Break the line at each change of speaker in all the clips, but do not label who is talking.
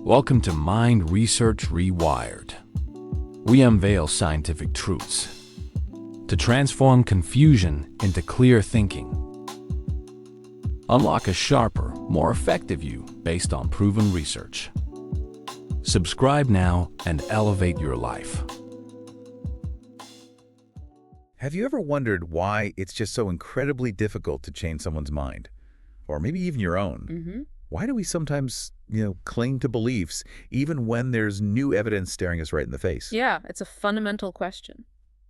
Welcome to Mind Research Rewired. We unveil scientific truths to transform confusion into clear thinking. Unlock a sharper, more effective you based on proven research. Subscribe now and elevate your life.
Have you ever wondered why it's just so incredibly difficult to change someone's mind? Or maybe even your own? Why do we sometimes, cling to beliefs even when there's new evidence staring us right in the face?
Yeah, it's a fundamental question.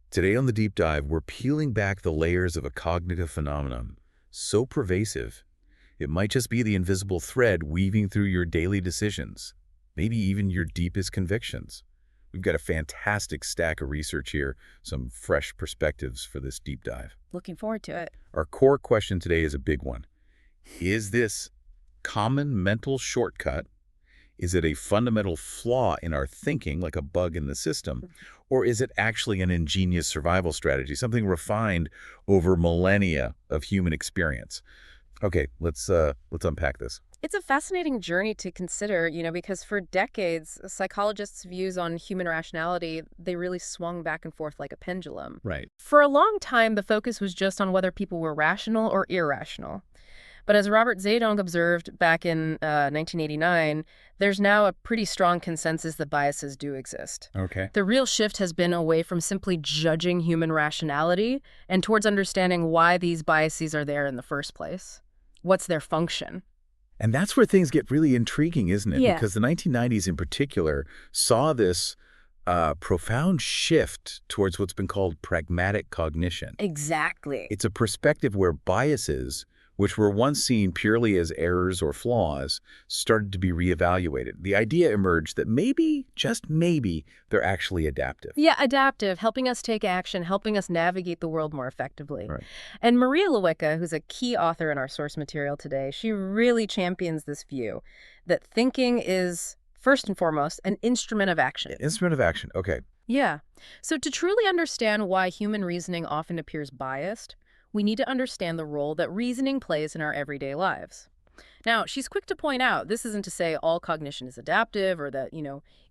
Today on The Deep Dive, we're peeling back the layers of a cognitive phenomenon so pervasive, it might just be the invisible thread weaving through your daily decisions, maybe even your deepest convictions. We've got a fantastic stack of research here, some fresh perspectives for this deep dive.
Looking forward to it.
Our core question today is a big one. Is this common mental shortcut? Is it a fundamental flaw in our thinking, like a bug in the system? Or is it actually an ingenious survival strategy, something refined over millennia of human experience? Okay, let's unpack this.
It's a fascinating journey to consider, because for decades, psychologists' views on human rationality, they really swung back and forth like a pendulum.
Right.
For a long time, the focus was just on whether people were rational or irrational. But as Robert Zadong observed back in 1989, there's now a pretty strong consensus that biases do exist.
Okay.
The real shift has been away from simply judging human rationality and towards understanding why these biases are there in the first place. What's their function?
And that's where things get really intriguing, isn't it?
Yeah.
Because the 1990s in particular saw this profound shift towards what's been called pragmatic cognition.
Exactly.
It's a perspective where biases, which were once seen purely as errors or flaws, started to be reevaluated. The idea emerged that maybe, just maybe, they're actually adaptive.
Yeah, adaptive, helping us take action, helping us navigate the world more effectively.
Right.
And Maria Lewicka, who's a key author in our source material today, she really champions this view that thinking is, first and foremost, an instrument of action.
Instrument of action, okay.
Yeah. So to truly understand why human reasoning often appears biased, we need to understand the role that reasoning plays in our everyday lives. Now, she's quick to point out this isn't to say all cognition is adaptive or that,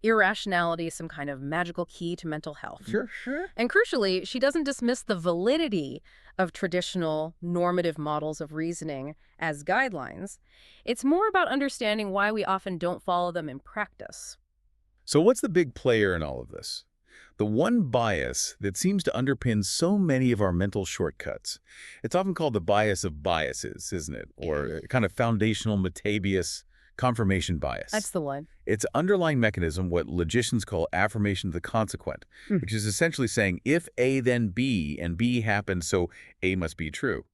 irrationality is some kind of magical key to mental health.
Sure.
And crucially, she doesn't dismiss the validity of traditional normative models of reasoning as guidelines. It's more about understanding why we often don't follow them in practice.
So what's the big player in all of this? The one bias that seems to underpin so many of our mental shortcuts. It's often called the bias of biases, isn't it? Or a kind of foundational Metabius confirmation bias.
That's the one.
Its underlying mechanism, what logicians call affirmation of the consequent, which is essentially saying if A then B and B happened, so A must be true.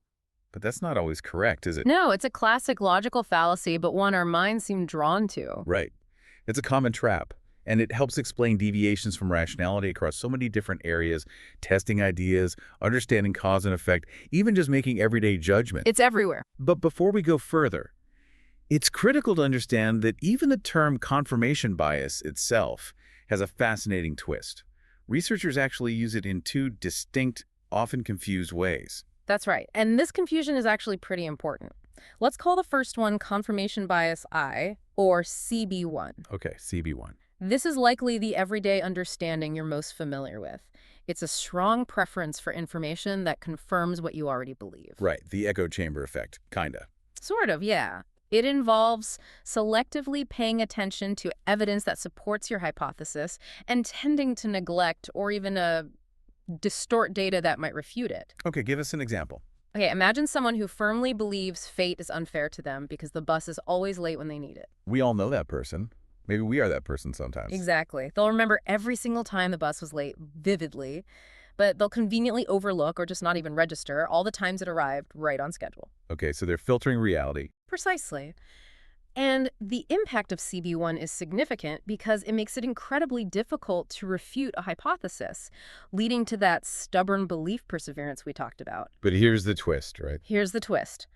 But that's not always correct, is it?
No, it's a classic logical fallacy, but one our minds seem drawn to.
Right. It's a common trap. And it helps explain deviations from rationality across so many different areas, testing ideas, understanding cause and effect, even just making everyday judgments.
It's everywhere.
But before we go further, it's critical to understand that even the term confirmation bias itself has a fascinating twist. Researchers actually use it in two distinct, often confused ways.
That's right. And this confusion is actually pretty important. Let's call the first one confirmation bias I, or CB1.
Okay, CB1.
This is likely the everyday understanding you're most familiar with. It's a strong preference for information that confirms what you already believe.
Right, the echo chamber effect, kinda.
Sort of, yeah. It involves selectively paying attention to evidence that supports your hypothesis and tending to neglect or even distort data that might refute it.
Okay, give us an example.
Okay, imagine someone who firmly believes fate is unfair to them because the bus is always late when they need it.
We all know that person. Maybe we are that person sometimes.
Exactly. They'll remember every single time the bus was late vividly, but they'll conveniently overlook or just not even register all the times it arrived right on schedule.
Okay, so they're filtering reality.
Precisely. And the impact of CB1 is significant because it makes it incredibly difficult to refute a hypothesis, leading to that stubborn belief perseverance we talked about.
But here's the twist, right?
Here's the twist.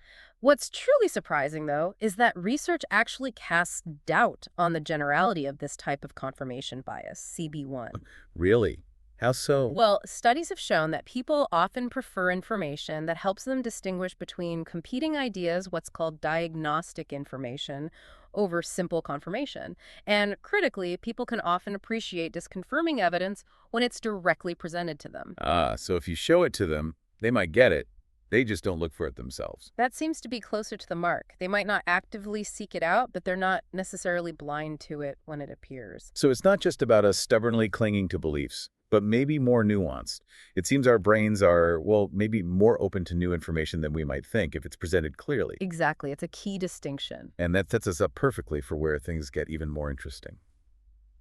What's truly surprising, though, is that research actually casts doubt on the generality of this type of confirmation bias, CB1.
Really? How so?
Well, studies have shown that people often prefer information that helps them distinguish between competing ideas, what's called diagnostic information, over simple confirmation. And critically, people can often appreciate disconfirming evidence when it's directly presented to them.
So if you show it to them, they might get it. They just don't look for it themselves.
That seems to be closer to the mark. They might not actively seek it out, but they're not necessarily blind to it when it appears.
So it's not just about us stubbornly clinging to beliefs, but maybe more nuanced. It seems our brains are, well, maybe more open to new information than we might think if it's presented clearly.
Exactly. It's a key distinction.
And that sets us up perfectly for where things get even more interesting.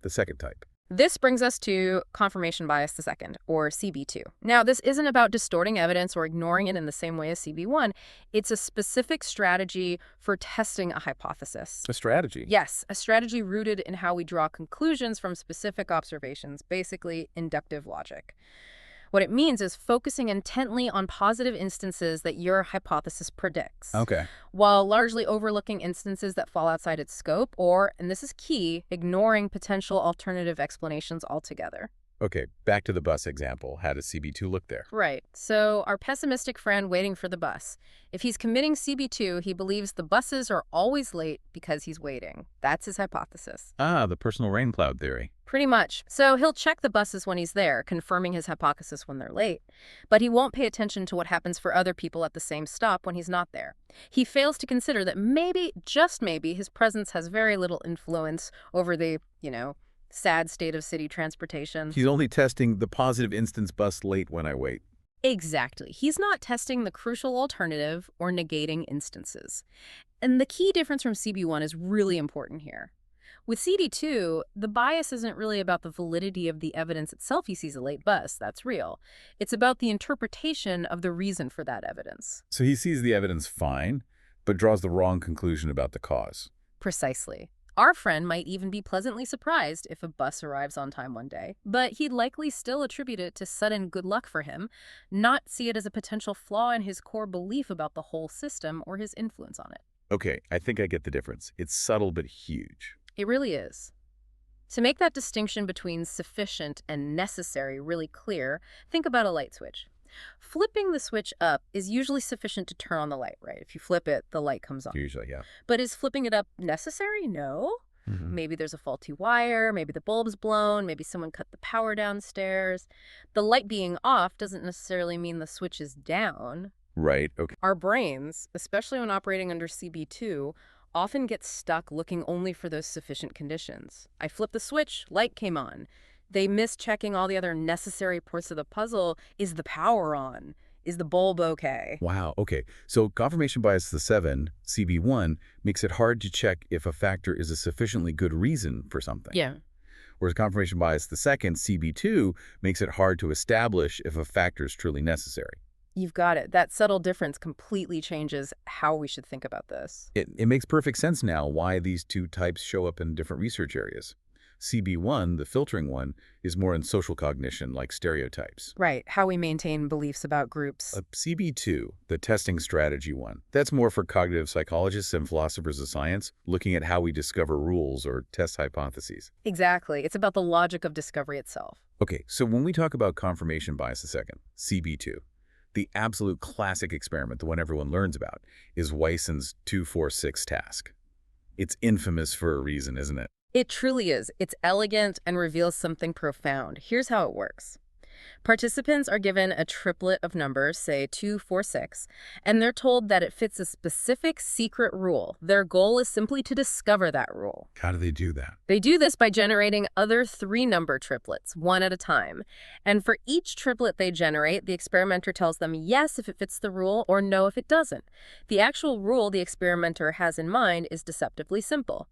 The second type.
This brings us to confirmation bias the second, or CB2. Now, this isn't about distorting evidence or ignoring it in the same way as CB1. It's a specific strategy for testing a hypothesis.
A strategy?
Yes, a strategy rooted in how we draw conclusions from specific observations, basically inductive logic. What it means is focusing intently on positive instances that your hypothesis predicts,
Okay.
while largely overlooking instances that fall outside its scope or, and this is key, ignoring potential alternative explanations altogether.
Okay, back to the bus example. How does CB2 look there?
Right. So our pessimistic friend waiting for the bus. If he's committing CB2, he believes the buses are always late because he's waiting. That's his hypothesis.
The personal rain cloud theory.
Pretty much. So he'll check the buses when he's there, confirming his hypothesis when they're late. But he won't pay attention to what happens for other people at the same stop when he's not there. He fails to consider that maybe, just maybe, his presence has very little influence over the, sad state of city transportation.
He's only testing the positive instance bus late when I wait.
Exactly. He's not testing the crucial alternative or negating instances. And the key difference from CB1 is really important here. With CD2, the bias isn't really about the validity of the evidence itself he sees a late bus. That's real. It's about the interpretation of the reason for that evidence.
So he sees the evidence fine, but draws the wrong conclusion about the cause.
Precisely. Our friend might even be pleasantly surprised if a bus arrives on time one day, but he'd likely still attribute it to sudden good luck for him, not see it as a potential flaw in his core belief about the whole system or his influence on it.
Okay, I think I get the difference. It's subtle but huge.
It really is. To make that distinction between sufficient and necessary really clear, think about a light switch. Flipping the switch up is usually sufficient to turn on the light, right? If you flip it, the light comes on.
Usually, yeah.
But is flipping it up necessary? No. Maybe there's a faulty wire, maybe the bulb's blown, maybe someone cut the power downstairs. The light being off doesn't necessarily mean the switch is down.
Right, okay.
Our brains, especially when operating under CB2, often get stuck looking only for those sufficient conditions. I flipped the switch, light came on. They miss checking all the other necessary parts of the puzzle. Is the power on? Is the bulb okay?
Wow, okay. So confirmation bias the 7, CB1, makes it hard to check if a factor is a sufficiently good reason for something.
Yeah.
Whereas confirmation bias the 2nd, CB2, makes it hard to establish if a factor is truly necessary.
You've got it. That subtle difference completely changes how we should think about this.
It makes perfect sense now why these two types show up in different research areas. CB1, the filtering one, is more in social cognition, like stereotypes.
Right, how we maintain beliefs about groups.
CB2, the testing strategy one, that's more for cognitive psychologists and philosophers of science, looking at how we discover rules or test hypotheses.
Exactly. It's about the logic of discovery itself.
Okay, so when we talk about confirmation bias the 2nd, CB2, the absolute classic experiment, the one everyone learns about, is Weisson's 2-4-6 task. It's infamous for a reason, isn't it?
It truly is. It's elegant and reveals something profound. Here's how it works. Participants are given a triplet of numbers, say 2, 4, 6, and they're told that it fits a specific secret rule. Their goal is simply to discover that rule.
How do they do that?
They do this by generating other 3-number triplets, one at a time. And for each triplet they generate, the experimenter tells them yes if it fits the rule or no if it doesn't. The actual rule the experimenter has in mind is deceptively simple.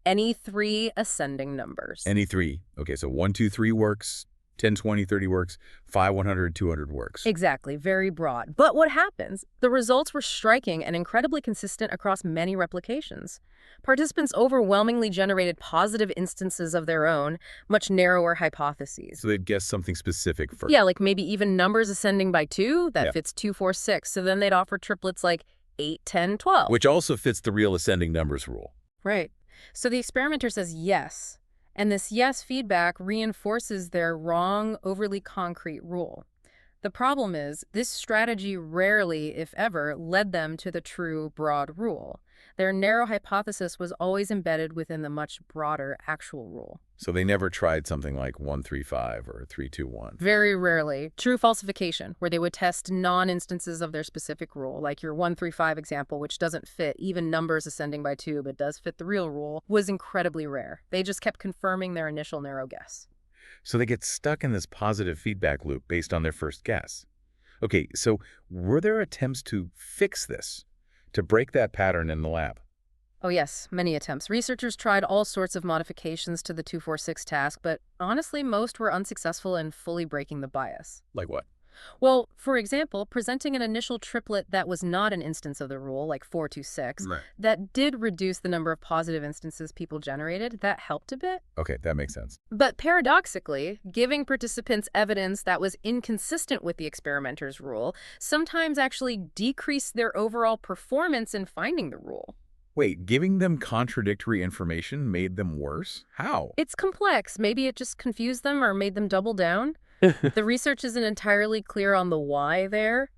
Any 3 ascending numbers.
Any 3. Okay, so 1, 2, 3 works, 10, 20, 30 works, 5, 100, 200 works.
Exactly, very broad. But what happens? The results were striking and incredibly consistent across many replications. Participants overwhelmingly generated positive instances of their own, much narrower hypotheses.
So they'd guess something specific first.
Yeah, like maybe even numbers ascending by 2, that
Yeah.
fits 2, 4, 6. So then they'd offer triplets like 8, 10, 12.
Which also fits the real ascending numbers rule.
Right. So the experimenter says yes, and this yes feedback reinforces their wrong, overly concrete rule. The problem is, this strategy rarely, if ever, led them to the true broad rule. Their narrow hypothesis was always embedded within the much broader actual rule.
So they never tried something like 135 or 321.
Very rarely. True falsification, where they would test non-instances of their specific rule, like your 135 example, which doesn't fit even numbers ascending by 2, but does fit the real rule, was incredibly rare. They just kept confirming their initial narrow guess.
So they get stuck in this positive feedback loop based on their first guess. Okay, so were there attempts to fix this, to break that pattern in the lab?
Oh yes, many attempts. Researchers tried all sorts of modifications to the 246 task, but honestly, most were unsuccessful in fully breaking the bias.
Like what?
Well, for example, presenting an initial triplet that was not an instance of the rule, like 426,
Right.
that did reduce the number of positive instances people generated, that helped a bit.
Okay, that makes sense.
But paradoxically, giving participants evidence that was inconsistent with the experimenter's rule sometimes actually decreased their overall performance in finding the rule.
Wait, giving them contradictory information made them worse? How?
It's complex. Maybe it just confused them or made them double down. The research isn't entirely clear on the why there.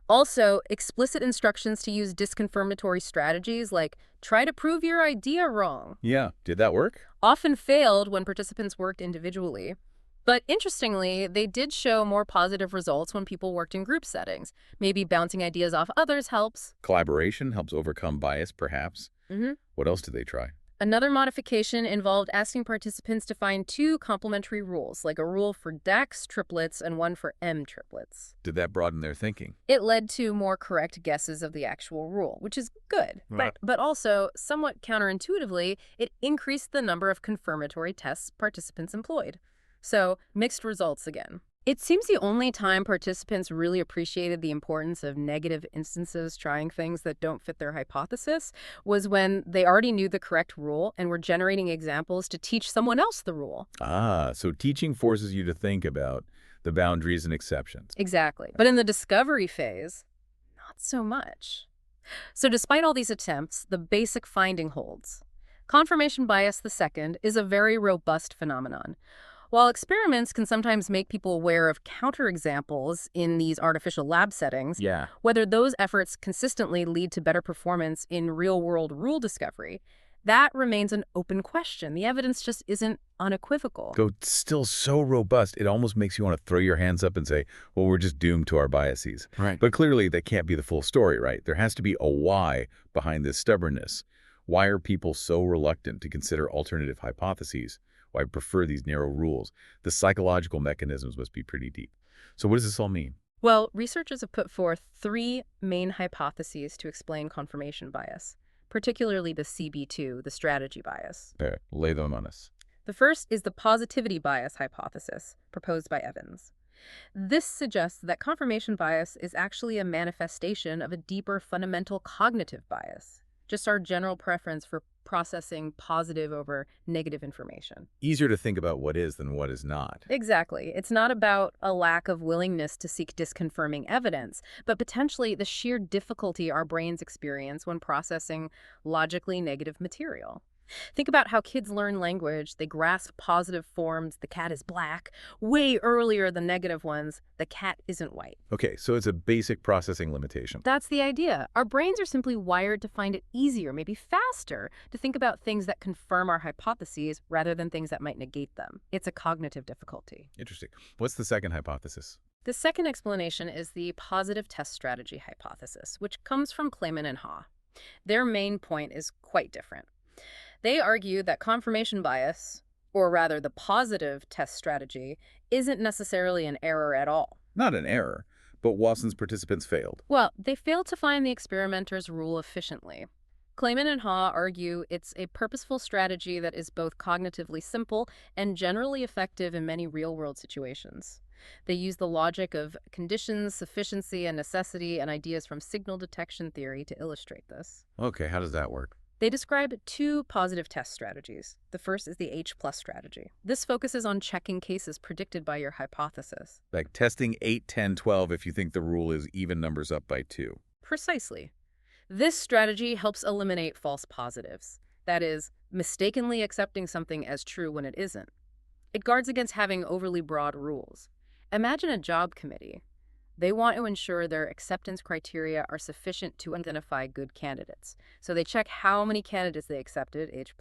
Also, explicit instructions to use disconfirmatory strategies like try to prove your idea wrong
Yeah, did that work?
often failed when participants worked individually. But interestingly, they did show more positive results when people worked in group settings. Maybe bouncing ideas off others helps.
Collaboration helps overcome bias, perhaps. What else did they try?
Another modification involved asking participants to find 2 complementary rules, like a rule for DAX triplets and one for M triplets.
Did that broaden their thinking?
It led to more correct guesses of the actual rule, which is good.
Right.
But also, somewhat counterintuitively, it increased the number of confirmatory tests participants employed. So, mixed results again. It seems the only time participants really appreciated the importance of negative instances trying things that don't fit their hypothesis was when they already knew the correct rule and were generating examples to teach someone else the rule.
Ah, so teaching forces you to think about the boundaries and exceptions.
Exactly. But in the discovery phase, not so much. So despite all these attempts, the basic finding holds. Confirmation bias, the second, is a very robust phenomenon. While experiments can sometimes make people aware of counterexamples in these artificial lab settings,
Yeah.
whether those efforts consistently lead to better performance in real-world rule discovery, that remains an open question. The evidence just isn't unequivocal.
Still so robust, it almost makes you want to throw your hands up and say, well, we're just doomed to our biases.
Right.
But clearly, that can't be the full story, right? There has to be a why behind this stubbornness. Why are people so reluctant to consider alternative hypotheses? Why prefer these narrow rules? The psychological mechanisms must be pretty deep. So what does this all mean?
Well, researchers have put forth 3 main hypotheses to explain confirmation bias, particularly the CB2, the strategy bias.
Lay them on us.
The first is the positivity bias hypothesis, proposed by Evans. This suggests that confirmation bias is actually a manifestation of a deeper fundamental cognitive bias, just our general preference for processing positive over negative information.
Easier to think about what is than what is not.
Exactly. It's not about a lack of willingness to seek disconfirming evidence, but potentially the sheer difficulty our brains experience when processing logically negative material. Think about how kids learn language. They grasp positive forms, the cat is black, way earlier than negative ones, the cat isn't white.
Okay, so it's a basic processing limitation.
That's the idea. Our brains are simply wired to find it easier, maybe faster, to think about things that confirm our hypotheses rather than things that might negate them. It's a cognitive difficulty.
Interesting. What's the second hypothesis?
The second explanation is the positive test strategy hypothesis, which comes from Kleiman and Ha. Their main point is quite different. They argue that confirmation bias, or rather the positive test strategy, isn't necessarily an error at all.
Not an error, but Watson's participants failed.
Well, they failed to find the experimenter's rule efficiently. Kleiman and Ha argue it's a purposeful strategy that is both cognitively simple and generally effective in many real-world situations. They use the logic of conditions, sufficiency, and necessity and ideas from signal detection theory to illustrate this.
Okay, how does that work?
They describe 2 positive test strategies. The first is the H+ strategy. This focuses on checking cases predicted by your hypothesis.
Like testing 8, 10, 12 if you think the rule is even numbers up by 2.
Precisely. This strategy helps eliminate false positives. That is, mistakenly accepting something as true when it isn't. It guards against having overly broad rules. Imagine a job committee. They want to ensure their acceptance criteria are sufficient to identify good candidates. So they check how many candidates they accepted, H+,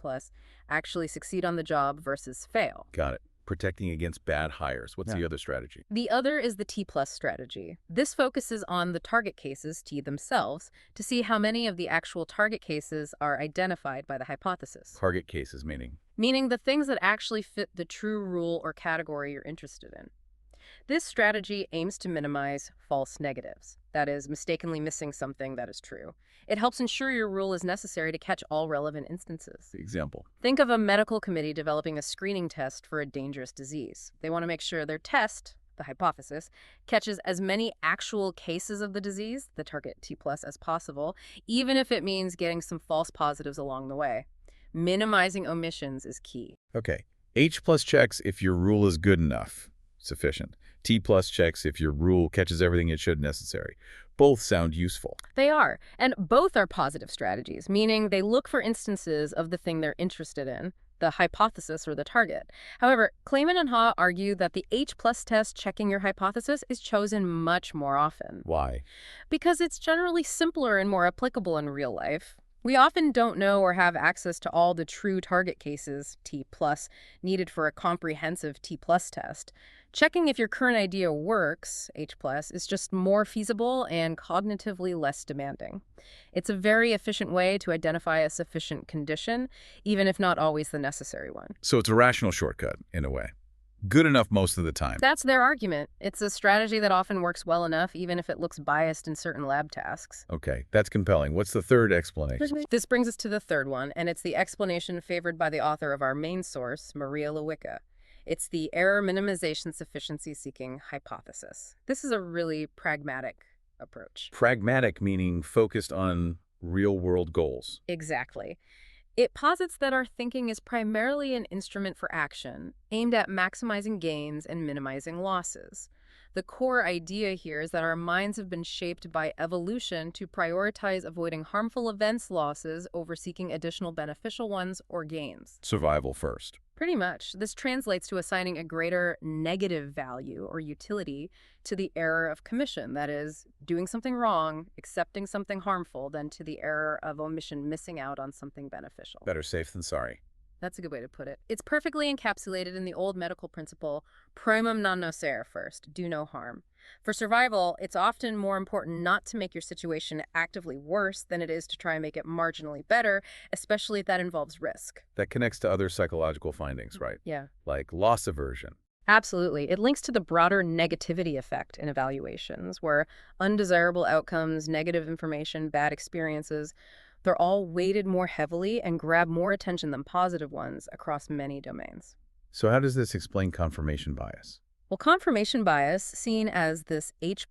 actually succeed on the job versus fail.
Got it. Protecting against bad hires. What's the other strategy?
The other is the T+ strategy. This focuses on the target cases, T themselves, to see how many of the actual target cases are identified by the hypothesis.
Target cases meaning?
Meaning the things that actually fit the true rule or category you're interested in. This strategy aims to minimize false negatives, that is, mistakenly missing something that is true. It helps ensure your rule is necessary to catch all relevant instances.
Example.
Think of a medical committee developing a screening test for a dangerous disease. They want to make sure their test, the hypothesis, catches as many actual cases of the disease, the target T+, as possible, even if it means getting some false positives along the way. Minimizing omissions is key.
Okay. H+ checks if your rule is good enough, sufficient. T+ checks if your rule catches everything it should necessary. Both sound useful.
They are, and both are positive strategies, meaning they look for instances of the thing they're interested in, the hypothesis or the target. However, Clayman and Ha argue that the H+ test checking your hypothesis is chosen much more often.
Why?
Because it's generally simpler and more applicable in real life. We often don't know or have access to all the true target cases, T+, needed for a comprehensive T+ test. Checking if your current idea works, H+, is just more feasible and cognitively less demanding. It's a very efficient way to identify a sufficient condition, even if not always the necessary one.
So it's a rational shortcut, in a way. Good enough most of the time.
That's their argument. It's a strategy that often works well enough, even if it looks biased in certain lab tasks.
Okay, that's compelling. What's the third explanation?
This brings us to the third one, and it's the explanation favored by the author of our main source, Maria Lewicka. It's the error minimization sufficiency seeking hypothesis. This is a really pragmatic approach.
Pragmatic meaning focused on real-world goals.
Exactly. It posits that our thinking is primarily an instrument for action, aimed at maximizing gains and minimizing losses. The core idea here is that our minds have been shaped by evolution to prioritize avoiding harmful events, losses, over seeking additional beneficial ones or gains.
Survival first.
Pretty much. This translates to assigning a greater negative value or utility to the error of commission, that is, doing something wrong, accepting something harmful, than to the error of omission, missing out on something beneficial.
Better safe than sorry.
That's a good way to put it. It's perfectly encapsulated in the old medical principle, primum non nocere first, do no harm. For survival, it's often more important not to make your situation actively worse than it is to try and make it marginally better, especially if that involves risk.
That connects to other psychological findings, right?
Yeah.
Like loss aversion.
Absolutely. It links to the broader negativity effect in evaluations, where undesirable outcomes, negative information, bad experiences, they're all weighted more heavily and grab more attention than positive ones across many domains.
So how does this explain confirmation bias?
Well, confirmation bias, seen as this H+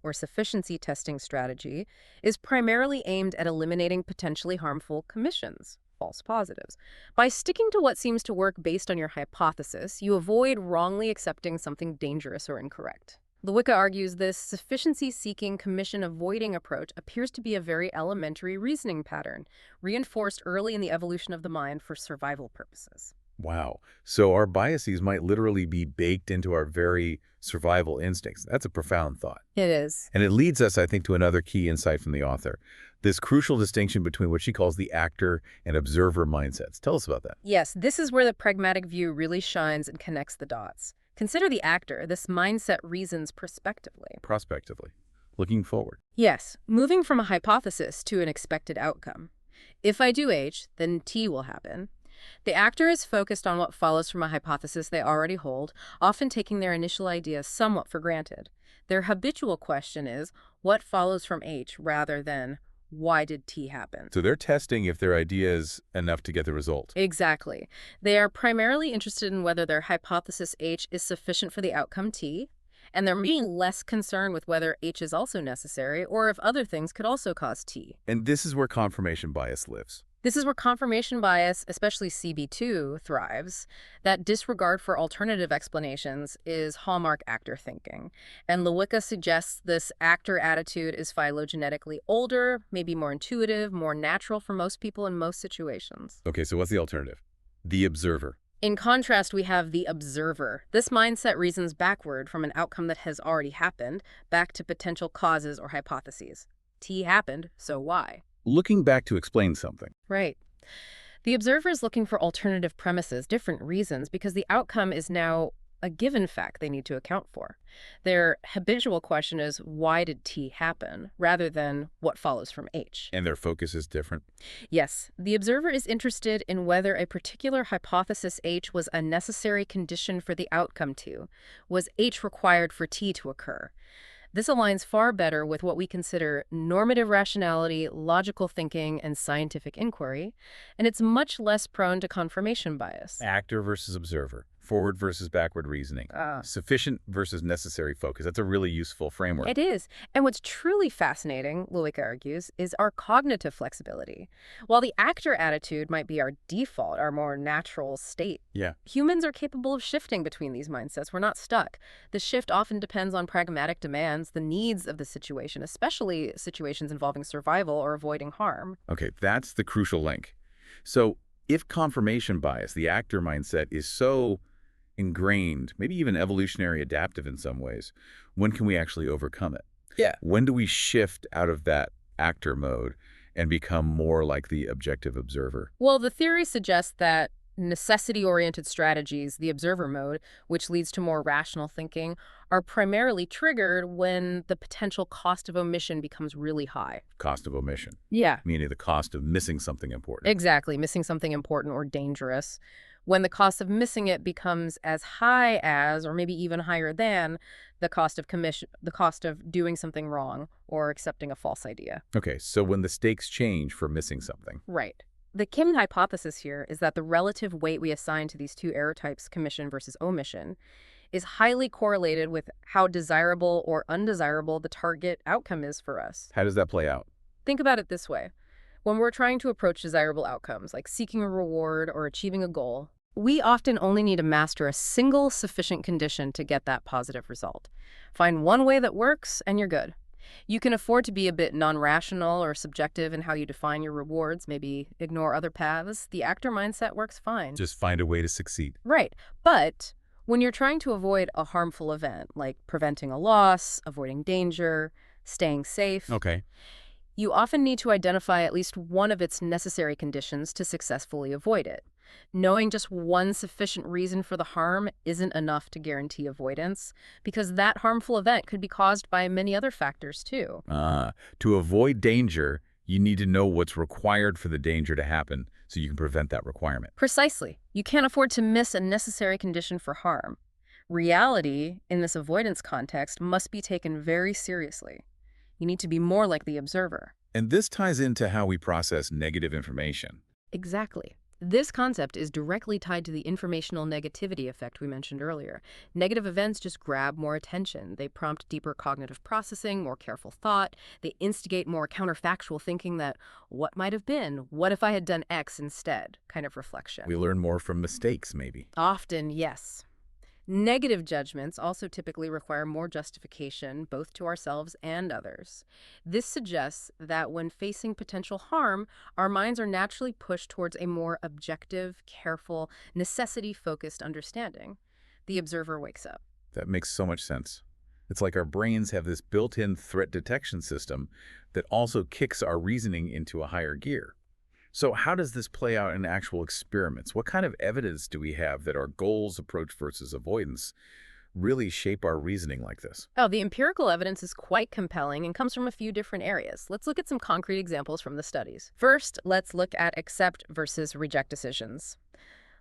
or sufficiency testing strategy, is primarily aimed at eliminating potentially harmful commissions, false positives. By sticking to what seems to work based on your hypothesis, you avoid wrongly accepting something dangerous or incorrect. Lewicka argues this sufficiency-seeking, commission-avoiding approach appears to be a very elementary reasoning pattern, reinforced early in the evolution of the mind for survival purposes.
Wow. So our biases might literally be baked into our very survival instincts. That's a profound thought.
It is.
And it leads us, I think, to another key insight from the author. This crucial distinction between what she calls the actor and observer mindsets. Tell us about that.
Yes, this is where the pragmatic view really shines and connects the dots. Consider the actor. This mindset reasons prospectively.
Prospectively. Looking forward.
Yes, moving from a hypothesis to an expected outcome. If I do H, then T will happen. The actor is focused on what follows from a hypothesis they already hold, often taking their initial idea somewhat for granted. Their habitual question is, what follows from H, rather than, why did T happen?
So they're testing if their idea is enough to get the result.
Exactly. They are primarily interested in whether their hypothesis H is sufficient for the outcome T, and they're maybe less concerned with whether H is also necessary or if other things could also cause T.
And this is where confirmation bias lives.
This is where confirmation bias, especially CB2, thrives. That disregard for alternative explanations is hallmark actor thinking. And Lewicka suggests this actor attitude is phylogenetically older, maybe more intuitive, more natural for most people in most situations.
Okay, so what's the alternative? The observer.
In contrast, we have the observer. This mindset reasons backward from an outcome that has already happened, back to potential causes or hypotheses. T happened, so why?
Looking back to explain something.
Right. The observer is looking for alternative premises, different reasons, because the outcome is now a given fact they need to account for. Their habitual question is, why did T happen, rather than what follows from H.
And their focus is different.
Yes, the observer is interested in whether a particular hypothesis H was a necessary condition for the outcome to. Was H required for T to occur? This aligns far better with what we consider normative rationality, logical thinking, and scientific inquiry, and it's much less prone to confirmation bias.
Actor versus observer. Forward versus backward reasoning. Sufficient versus necessary focus. That's a really useful framework.
It is. And what's truly fascinating, Lewicka argues, is our cognitive flexibility. While the actor attitude might be our default, our more natural state,
Yeah.
humans are capable of shifting between these mindsets. We're not stuck. The shift often depends on pragmatic demands, the needs of the situation, especially situations involving survival or avoiding harm.
Okay, that's the crucial link. So if confirmation bias, the actor mindset, is so ingrained, maybe even evolutionary adaptive in some ways, when can we actually overcome it?
Yeah.
When do we shift out of that actor mode and become more like the objective observer?
Well, the theory suggests that necessity-oriented strategies, the observer mode, which leads to more rational thinking, are primarily triggered when the potential cost of omission becomes really high.
Cost of omission,
Yeah,
meaning the cost of missing something important.
exactly. Missing something important or dangerous. When the cost of missing it becomes as high as, or maybe even higher than, the cost of doing something wrong or accepting a false idea.
Okay, so when the stakes change for missing something.
Right. The Kim hypothesis here is that the relative weight we assign to these two error types, commission versus omission, is highly correlated with how desirable or undesirable the target outcome is for us.
How does that play out?
Think about it this way. When we're trying to approach desirable outcomes, like seeking a reward or achieving a goal, we often only need to master a single sufficient condition to get that positive result. Find one way that works, and you're good. You can afford to be a bit non-rational or subjective in how you define your rewards, maybe ignore other paths. The actor mindset works fine.
Just find a way to succeed.
Right. But when you're trying to avoid a harmful event, like preventing a loss, avoiding danger, staying safe,
Okay.
you often need to identify at least one of its necessary conditions to successfully avoid it. Knowing just one sufficient reason for the harm isn't enough to guarantee avoidance, because that harmful event could be caused by many other factors too.
To avoid danger, you need to know what's required for the danger to happen so you can prevent that requirement.
Precisely. You can't afford to miss a necessary condition for harm. Reality, in this avoidance context, must be taken very seriously. You need to be more like the observer.
And this ties into how we process negative information.
Exactly. This concept is directly tied to the informational negativity effect we mentioned earlier. Negative events just grab more attention. They prompt deeper cognitive processing, more careful thought. They instigate more counterfactual thinking that, what might have been? What if I had done X instead? Kind of reflection.
We learn more from mistakes, maybe.
Often, yes. Negative judgments also typically require more justification, both to ourselves and others. This suggests that when facing potential harm, our minds are naturally pushed towards a more objective, careful, necessity-focused understanding. The observer wakes up.
That makes so much sense. It's like our brains have this built-in threat detection system that also kicks our reasoning into a higher gear. So how does this play out in actual experiments? What kind of evidence do we have that our goals approach versus avoidance really shape our reasoning like this?
Oh, the empirical evidence is quite compelling and comes from a few different areas. Let's look at some concrete examples from the studies. First, let's look at accept versus reject decisions.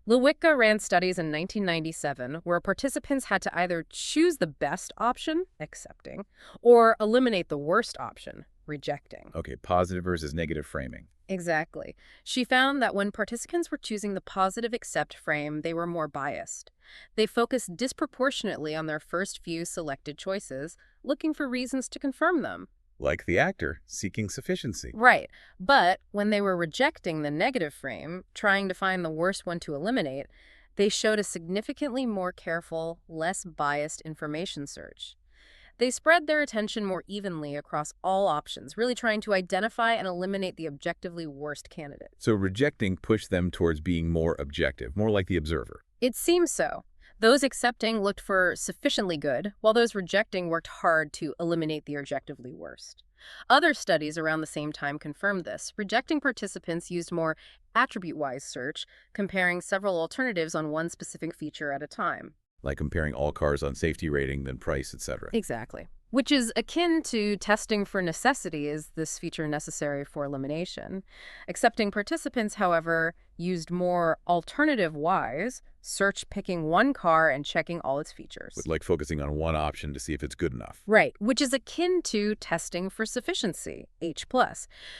Lewicka ran studies in 1997 where participants had to either choose the best option, accepting, or eliminate the worst option, rejecting.
Okay, positive versus negative framing.
Exactly. She found that when participants were choosing the positive accept frame, they were more biased. They focused disproportionately on their first few selected choices, looking for reasons to confirm them.
Like the actor seeking sufficiency.
Right. But when they were rejecting the negative frame, trying to find the worst one to eliminate, they showed a significantly more careful, less biased information search. They spread their attention more evenly across all options, really trying to identify and eliminate the objectively worst candidate.
So rejecting pushed them towards being more objective, more like the observer.
It seems so. Those accepting looked for sufficiently good, while those rejecting worked hard to eliminate the objectively worst. Other studies around the same time confirmed this. Rejecting participants used more attribute-wise search, comparing several alternatives on one specific feature at a time.
Like comparing all cars on safety rating, then price, etc.
Exactly. Which is akin to testing for necessity. Is this feature necessary for elimination? Accepting participants, however, used more alternative-wise, search picking one car and checking all its features.
With like focusing on one option to see if it's good enough.
Right, which is akin to testing for sufficiency, H+.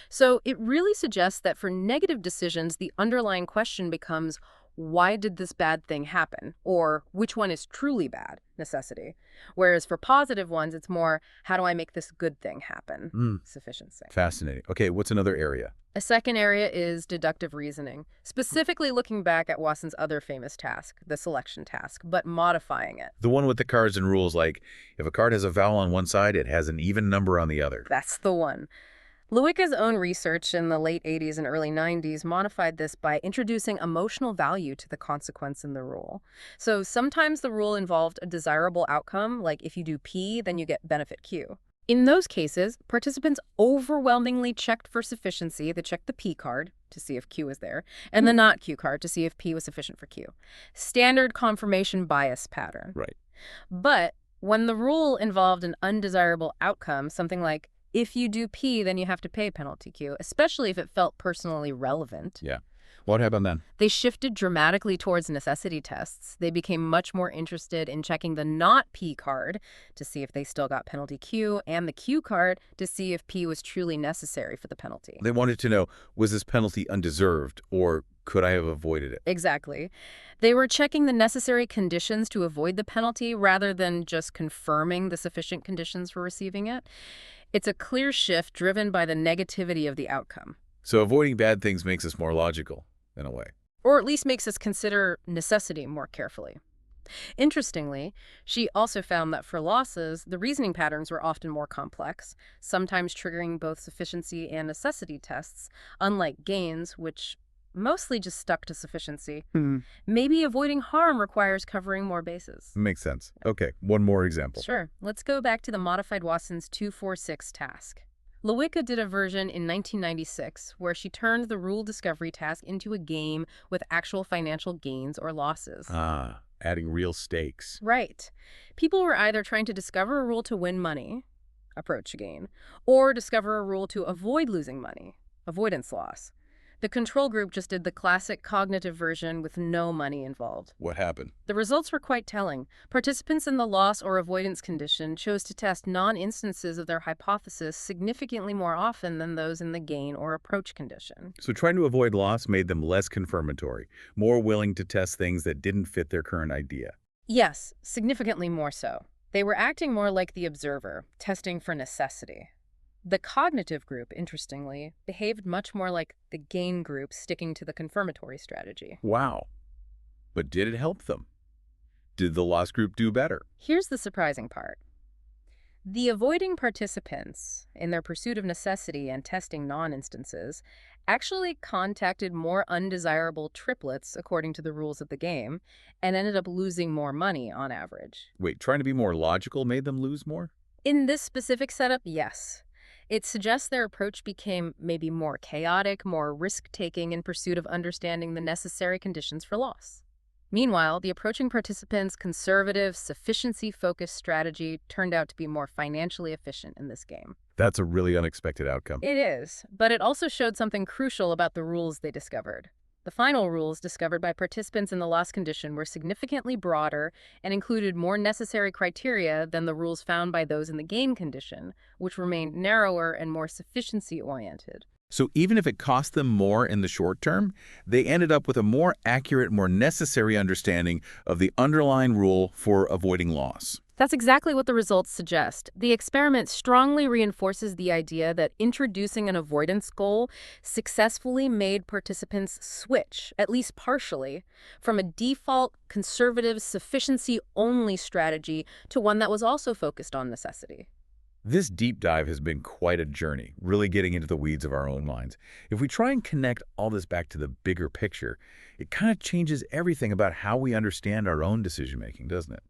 So it really suggests that for negative decisions, the underlying question becomes, why did this bad thing happen? Or which one is truly bad, necessity? Whereas for positive ones, it's more, how do I make this good thing happen, sufficiency.
Fascinating. Okay, what's another area?
A second area is deductive reasoning, specifically looking back at Watson's other famous task, the selection task, but modifying it.
The one with the cards and rules, like if a card has a vowel on one side, it has an even number on the other.
That's the one. Lewicka's own research in the late 80s and early 90s modified this by introducing emotional value to the consequence in the rule. So sometimes the rule involved a desirable outcome, like if you do P, then you get benefit Q. In those cases, participants overwhelmingly checked for sufficiency. They checked the P card to see if Q was there, and the not Q card to see if P was sufficient for Q. Standard confirmation bias pattern.
Right.
But when the rule involved an undesirable outcome, something like, if you do P, then you have to pay penalty Q, especially if it felt personally relevant.
Yeah. What happened then?
They shifted dramatically towards necessity tests. They became much more interested in checking the not P card to see if they still got penalty Q, and the Q card to see if P was truly necessary for the penalty.
They wanted to know, was this penalty undeserved, or could I have avoided it?
Exactly. They were checking the necessary conditions to avoid the penalty rather than just confirming the sufficient conditions for receiving it. It's a clear shift driven by the negativity of the outcome.
So avoiding bad things makes us more logical, in a way.
Or at least makes us consider necessity more carefully. Interestingly, she also found that for losses, the reasoning patterns were often more complex, sometimes triggering both sufficiency and necessity tests, unlike gains, which mostly just stuck to sufficiency. Maybe avoiding harm requires covering more bases.
Makes sense. Okay, one more example.
Sure. Let's go back to the modified Watson's 246 task. Lewicka did a version in 1996 where she turned the rule discovery task into a game with actual financial gains or losses.
Adding real stakes.
Right. People were either trying to discover a rule to win money, approach gain, or discover a rule to avoid losing money, avoidance loss. The control group just did the classic cognitive version with no money involved.
What happened?
The results were quite telling. Participants in the loss or avoidance condition chose to test non-instances of their hypothesis significantly more often than those in the gain or approach condition.
So trying to avoid loss made them less confirmatory, more willing to test things that didn't fit their current idea.
Yes, significantly more so. They were acting more like the observer, testing for necessity. The cognitive group, interestingly, behaved much more like the gain group, sticking to the confirmatory strategy.
Wow. But did it help them? Did the loss group do better?
Here's the surprising part. The avoiding participants, in their pursuit of necessity and testing non-instances, actually contacted more undesirable triplets according to the rules of the game, and ended up losing more money on average.
Wait, trying to be more logical made them lose more?
In this specific setup, yes. It suggests their approach became maybe more chaotic, more risk-taking in pursuit of understanding the necessary conditions for loss. Meanwhile, the approaching participants' conservative, sufficiency-focused strategy turned out to be more financially efficient in this game.
That's a really unexpected outcome.
It is, but it also showed something crucial about the rules they discovered. The final rules discovered by participants in the loss condition were significantly broader and included more necessary criteria than the rules found by those in the gain condition, which remained narrower and more sufficiency-oriented.
So even if it cost them more in the short term, they ended up with a more accurate, more necessary understanding of the underlying rule for avoiding loss.
That's exactly what the results suggest. The experiment strongly reinforces the idea that introducing an avoidance goal successfully made participants switch, at least partially, from a default conservative sufficiency-only strategy to one that was also focused on necessity.
This deep dive has been quite a journey, really getting into the weeds of our own minds. If we try and connect all this back to the bigger picture, it kind of changes everything about how we understand our own decision-making, doesn't it?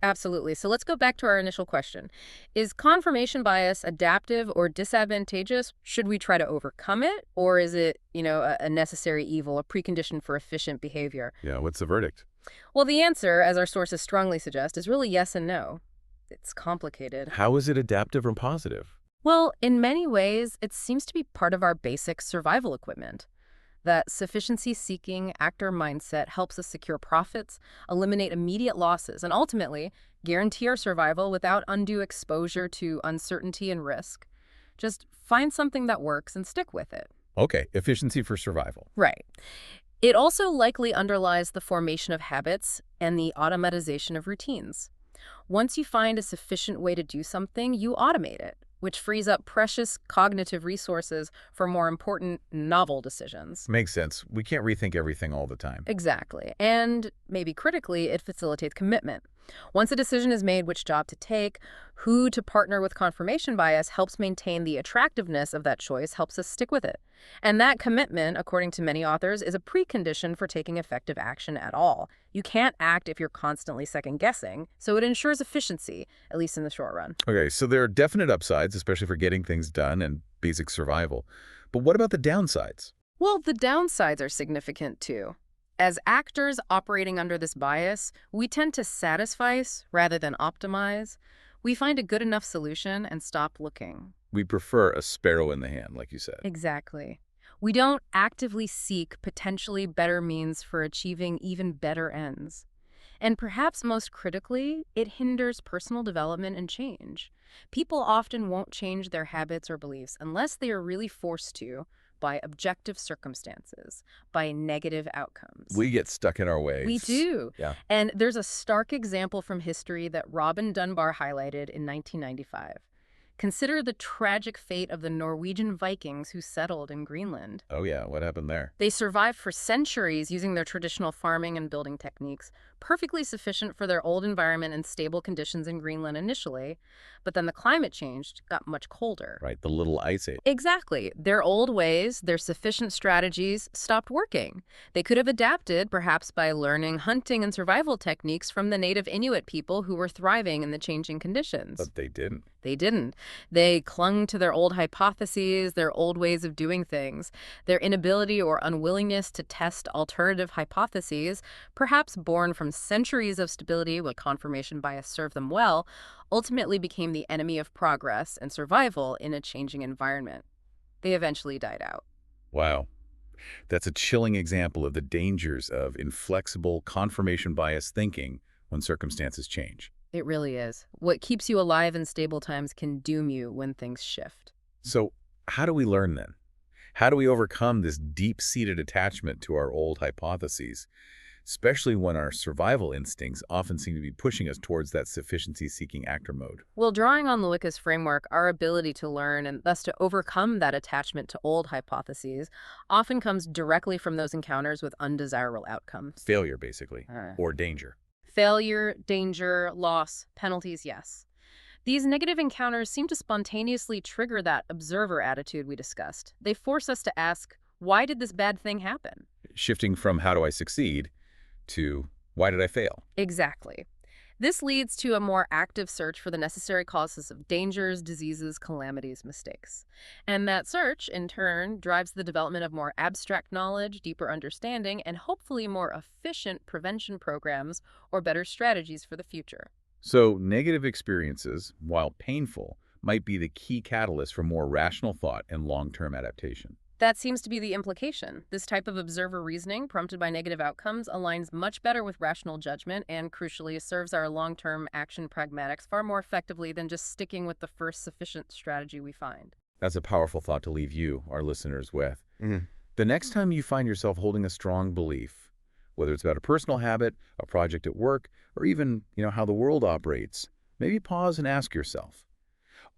Absolutely. So let's go back to our initial question. Is confirmation bias adaptive or disadvantageous? Should we try to overcome it? Or is it, a necessary evil, a precondition for efficient behavior?
Yeah, what's the verdict?
Well, the answer, as our sources strongly suggest, is really yes and no. It's complicated.
How is it adaptive or positive?
Well, in many ways, it seems to be part of our basic survival equipment. That sufficiency-seeking actor mindset helps us secure profits, eliminate immediate losses, and ultimately guarantee our survival without undue exposure to uncertainty and risk. Just find something that works and stick with it.
Okay, efficiency for survival.
Right. It also likely underlies the formation of habits and the automatization of routines. Once you find a sufficient way to do something, you automate it, which frees up precious cognitive resources for more important, novel decisions.
Makes sense. We can't rethink everything all the time.
Exactly. And maybe critically, it facilitates commitment. Once a decision is made which job to take, who to partner with confirmation bias helps maintain the attractiveness of that choice, helps us stick with it. And that commitment, according to many authors, is a precondition for taking effective action at all. You can't act if you're constantly second-guessing, so it ensures efficiency, at least in the short run.
Okay, so there are definite upsides, especially for getting things done and basic survival. But what about the downsides?
Well, the downsides are significant too. As actors operating under this bias, we tend to satisfy rather than optimize. We find a good enough solution and stop looking.
We prefer a sparrow in the hand, like you said.
Exactly. We don't actively seek potentially better means for achieving even better ends. And perhaps most critically, it hinders personal development and change. People often won't change their habits or beliefs unless they are really forced to by objective circumstances, by negative outcomes.
We get stuck in our ways.
We do.
Yeah.
And there's a stark example from history that Robin Dunbar highlighted in 1995. Consider the tragic fate of the Norwegian Vikings who settled in Greenland.
Oh yeah, what happened there?
They survived for centuries using their traditional farming and building techniques, perfectly sufficient for their old environment and stable conditions in Greenland initially, but then the climate changed, got much colder.
Right, the little ice age.
Exactly. Their old ways, their sufficient strategies stopped working. They could have adapted, perhaps by learning hunting and survival techniques from the native Inuit people who were thriving in the changing conditions.
But they didn't.
They didn't. They clung to their old hypotheses, their old ways of doing things. Their inability or unwillingness to test alternative hypotheses, perhaps born from centuries of stability where confirmation bias served them well, ultimately became the enemy of progress and survival in a changing environment. They eventually died out.
Wow. That's a chilling example of the dangers of inflexible confirmation bias thinking when circumstances change.
It really is. What keeps you alive in stable times can doom you when things shift.
So how do we learn then? How do we overcome this deep-seated attachment to our old hypotheses, especially when our survival instincts often seem to be pushing us towards that sufficiency-seeking actor mode?
Well, drawing on Lewicka's framework, our ability to learn and thus to overcome that attachment to old hypotheses often comes directly from those encounters with undesirable outcomes.
Failure, basically, or danger.
Failure, danger, loss, penalties, yes. These negative encounters seem to spontaneously trigger that observer attitude we discussed. They force us to ask, why did this bad thing happen?
Shifting from how do I succeed to why did I fail?
Exactly. This leads to a more active search for the necessary causes of dangers, diseases, calamities, mistakes. And that search, in turn, drives the development of more abstract knowledge, deeper understanding, and hopefully more efficient prevention programs or better strategies for the future.
So negative experiences, while painful, might be the key catalyst for more rational thought and long-term adaptation.
That seems to be the implication. This type of observer reasoning, prompted by negative outcomes, aligns much better with rational judgment and, crucially, serves our long-term action pragmatics far more effectively than just sticking with the first sufficient strategy we find.
That's a powerful thought to leave you, our listeners, with. The next time you find yourself holding a strong belief, whether it's about a personal habit, a project at work, or even, how the world operates, maybe pause and ask yourself,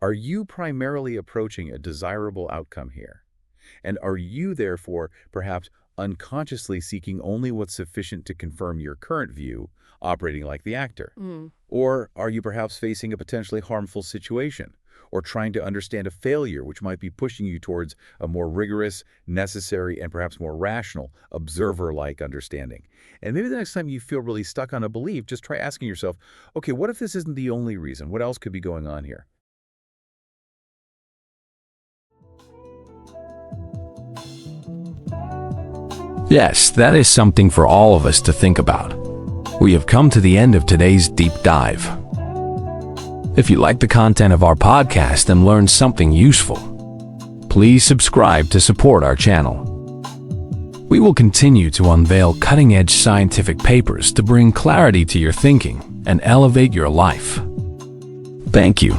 are you primarily approaching a desirable outcome here? And are you, therefore, perhaps unconsciously seeking only what's sufficient to confirm your current view, operating like the actor? Or are you perhaps facing a potentially harmful situation, or trying to understand a failure, which might be pushing you towards a more rigorous, necessary, and perhaps more rational, observer-like understanding. And maybe the next time you feel really stuck on a belief, just try asking yourself, okay, what if this isn't the only reason? What else could be going on here?
Yes, that is something for all of us to think about. We have come to the end of today's deep dive. If you like the content of our podcast and learned something useful, please subscribe to support our channel. We will continue to unveil cutting-edge scientific papers to bring clarity to your thinking and elevate your life. Thank you.